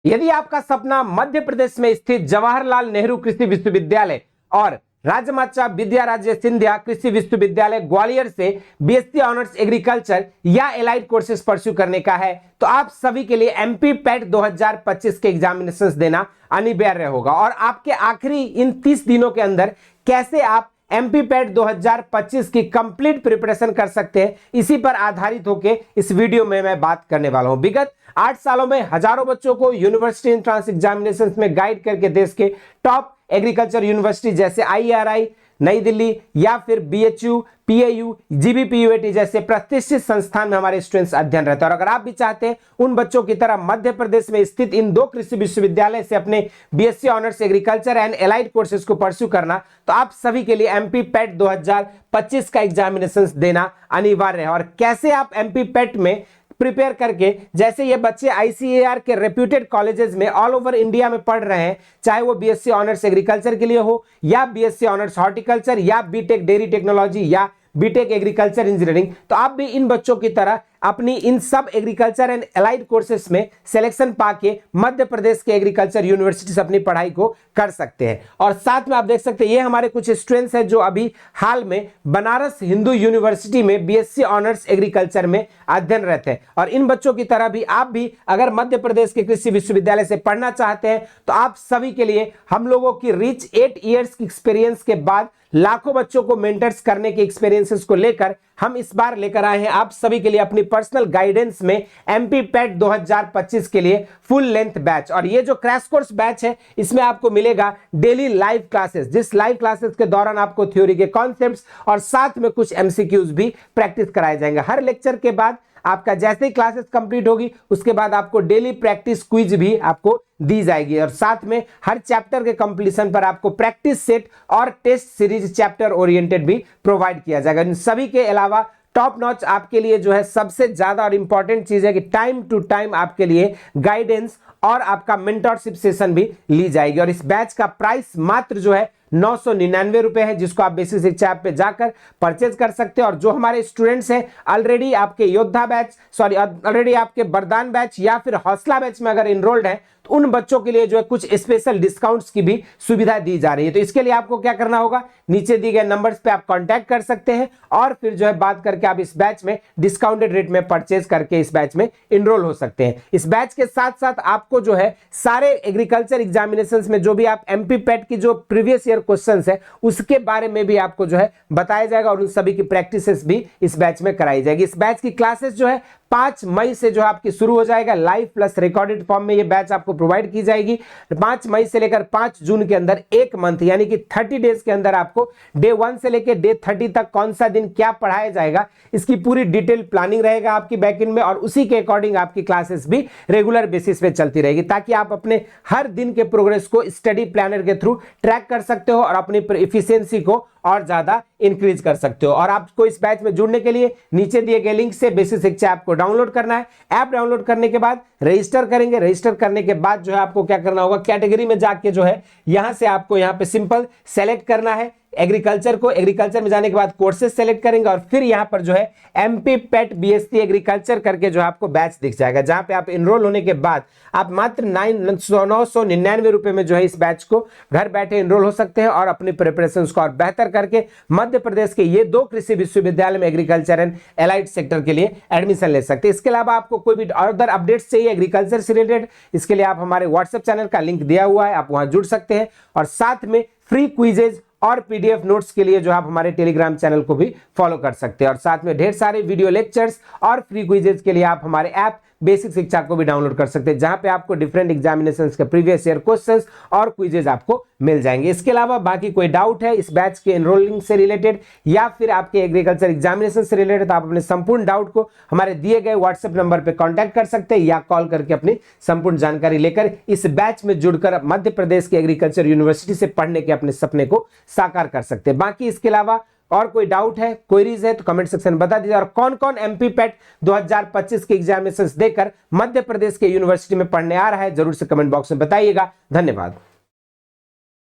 यदि आपका सपना मध्य प्रदेश में स्थित जवाहरलाल नेहरू कृषि विश्वविद्यालय और राजमाता विद्याराजे सिंधिया कृषि विश्वविद्यालय ग्वालियर से बीएससी ऑनर्स एग्रीकल्चर या एलाइड कोर्सेज परस्यू करने का है, तो आप सभी के लिए एमपी पैट 2025 के एग्जामिनेशंस देना अनिवार्य होगा। और आपके आखिरी इन 30 दिनों के अंदर कैसे आप एमपी पैट 2025 की कंप्लीट प्रिपरेशन कर सकते हैं, इसी पर आधारित होकर इस वीडियो में मैं बात करने वाला हूं। विगत 8 सालों में हजारों बच्चों को यूनिवर्सिटी एंट्रेंस एग्जामिनेशंस में गाइड करके देश के टॉप एग्रीकल्चर यूनिवर्सिटी जैसे आईआरआई नई दिल्ली या फिर बीएचयू, पीएयू, जीबीपीयूएटी जैसे प्रतिष्ठित संस्थान में हमारे स्टूडेंट्स अध्ययन रहते हैं। और अगर आप भी चाहते हैं उन बच्चों की तरह मध्य प्रदेश में स्थित इन 2 कृषि विश्वविद्यालय से अपने BSc honours agriculture and allied courses को परस्यू करना, तो आप सभी के लिए एमपी पैट 2025 का एग्जामिनेशन देना अनिवार्य है। और कैसे आप एमपी पैट में प्रिपेयर करके, जैसे ये बच्चे आईसीएआर के रेप्यूटेड कॉलेजेस में ऑल ओवर इंडिया में पढ़ रहे हैं, चाहे वो बीएससी ऑनर्स एग्रीकल्चर के लिए हो या बीएससी ऑनर्स हॉर्टिकल्चर या बीटेक डेयरी टेक्नोलॉजी या बीटेक एग्रीकल्चर इंजीनियरिंग, तो आप भी इन बच्चों की तरह अपनी इन सब एग्रीकल्चर एंड एलाइड कोर्सेस में सिलेक्शन पाके मध्य प्रदेश के एग्रीकल्चर यूनिवर्सिटी से अपनी पढ़ाई को कर सकते हैं। और साथ में आप देख सकते हैं ये हमारे कुछ स्टूडेंट्स हैं जो अभी हाल में बनारस हिंदू यूनिवर्सिटी में बीएससी ऑनर्स एग्रीकल्चर में अध्ययन रहते हैं। और इन बच्चों की तरह भी आप भी अगर मध्य प्रदेश के कृषि विश्वविद्यालय से पढ़ना चाहते हैं, तो आप सभी के लिए हम लोगों की रिच 8 ईयर्स की एक्सपीरियंस के बाद लाखों बच्चों को मेंटर्स करने के एक्सपीरियंसेस को लेकर हम इस बार लेकर आए हैं आप सभी के लिए अपनी पर्सनल गाइडेंस में एमपी पैट 2025 के लिए फुल लेंथ बैच। और ये जो क्रैश कोर्स बैच है, इसमें आपको मिलेगा डेली लाइव क्लासेस, जिस लाइव क्लासेस के दौरान आपको थ्योरी के कॉन्सेप्ट्स और साथ में कुछ एमसीक्यूज भी प्रैक्टिस कराए जाएंगे। हर लेक्चर के बाद आपका जैसे ही क्लासेस कंप्लीट होगी उसके बाद आपको डेली प्रैक्टिस क्विज भी आपको दी जाएगी। और साथ में हर चैप्टर के कंप्लीशन पर आपको प्रैक्टिस सेट और टेस्ट सीरीज चैप्टर ओरिएंटेड भी प्रोवाइड किया जाएगा। इन सभी के अलावा टॉप नॉच आपके लिए जो है सबसे ज्यादा और इंपॉर्टेंट चीज है कि टाइम टू टाइम आपके लिए गाइडेंस और आपका मेंटरशिप सेशन भी ली जाएगी। और इस बैच का प्राइस मात्र जो है 999 रुपए है, जिसको आप बेसिक शिक्षा ऐप पे जाकर परचेज कर सकते हैं। और जो हमारे स्टूडेंट्स हैं ऑलरेडी आपके योद्धा बैच, ऑलरेडी आपके वरदान बैच या फिर हौसला बैच में अगर इनरोल्ड है, तो उन बच्चों के लिए जो है कुछ स्पेशल डिस्काउंट्स की भी सुविधा दी जा रही है। तो इसके लिए आपको क्या करना होगा, नीचे दिए गए नंबर्स पे आप कांटेक्ट कर सकते हैं और फिर जो है बात करके आप इस बैच में डिस्काउंटेड रेट में परचेज करके इस बैच में इनरोल हो सकते हैं। इस बैच के साथ साथ आपको जो है सारे एग्रीकल्चर एग्जामिनेशंस में जो भी आप एमपी पैट की जो प्रीवियस ईयर क्वेश्चंस है उसके बारे में भी आपको जो है बताया जाएगा और उन सभी की प्रैक्टिसेस भी इस बैच में कराई जाएगी। इस बैच की क्लासेस जो है 5 मई से जो आपकी शुरू हो जाएगा, लाइव प्लस रिकॉर्डेड फॉर्म में ये बैच आपको प्रोवाइड की जाएगी। 5 मई से लेकर 5 जून के अंदर 1 मंथ यानी कि 30 डेज के अंदर आपको डे 1 से लेकर डे 30 तक कौन सा दिन क्या पढ़ाया जाएगा इसकी पूरी डिटेल प्लानिंग रहेगा आपकी बैकएंड में, और उसी के अकॉर्डिंग आपकी क्लासेस भी रेगुलर बेसिस पे चलती रहेगी ताकि आप अपने हर दिन के प्रोग्रेस को स्टडी प्लानर के थ्रू ट्रैक कर सकते हो और अपनी एफिशिएंसी को और ज्यादा इंक्रीज कर सकते हो। और आपको इस बैच में जुड़ने के लिए नीचे दिए गए लिंक से बेसिक शिक्षा ऐप को डाउनलोड करना है। ऐप डाउनलोड करने के बाद रजिस्टर करेंगे, रजिस्टर करने के बाद जो है आपको क्या करना होगा, कैटेगरी में जाके जो है यहां से आपको यहां पे सिंपल सेलेक्ट करना है एग्रीकल्चर को। एग्रीकल्चर में जाने के बाद कोर्सेज सेलेक्ट करेंगे और फिर यहां पर जो है एमपी पैट बीएससी एग्रीकल्चर करके जो आपको बैच दिख जाएगा, जहां पे आप एनरोल होने के बाद आप मात्र 999 रुपए में जो है इस बैच को घर बैठे एनरोल हो सकते हैं और अपनी प्रिपरेशन को और बेहतर करके मध्य प्रदेश के ये 2 कृषि विश्वविद्यालय में एग्रीकल्चर एंड एलाइड सेक्टर के लिए एडमिशन ले सकते हैं। इसके अलावा आपको कोई भी अदर अपडेट्स चाहिए एग्रीकल्चर से रिलेटेड, इसके लिए आप हमारे व्हाट्सएप चैनल का लिंक दिया हुआ है, आप वहां जुड़ सकते हैं। और साथ में फ्री क्विजेज और पीडीएफ नोट्स के लिए जो आप हमारे टेलीग्राम चैनल को भी फॉलो कर सकते हैं। और साथ में ढेर सारे वीडियो लेक्चर्स और फ्री क्विजेज के लिए आप हमारे ऐप बेसिक शिक्षा को भी डाउनलोड कर सकते हैं, जहां पे आपको डिफरेंट एग्जामिनेशंस के प्रीवियस ईयर क्वेश्चंस और क्विजेज आपको मिल जाएंगे। इसके अलावा बाकी कोई डाउट है इस बैच के एनरोलिंग से रिलेटेड या फिर आपके एग्रीकल्चर एग्जामिनेशन से रिलेटेड, तो आप अपने संपूर्ण डाउट को हमारे दिए गए व्हाट्सएप नंबर पर कॉन्टैक्ट कर सकते हैं या कॉल करके अपनी संपूर्ण जानकारी लेकर इस बैच में जुड़कर मध्य प्रदेश के एग्रीकल्चर यूनिवर्सिटी से पढ़ने के अपने सपने को साकार कर सकते हैं। बाकी इसके अलावा और कोई डाउट है, क्वेरीज है तो कमेंट सेक्शन में बता दीजिए। और कौन कौन एमपी पैट 2025 के एग्जामिनेशंस देकर मध्य प्रदेश के यूनिवर्सिटी में पढ़ने आ रहा है जरूर से कमेंट बॉक्स में बताइएगा। धन्यवाद।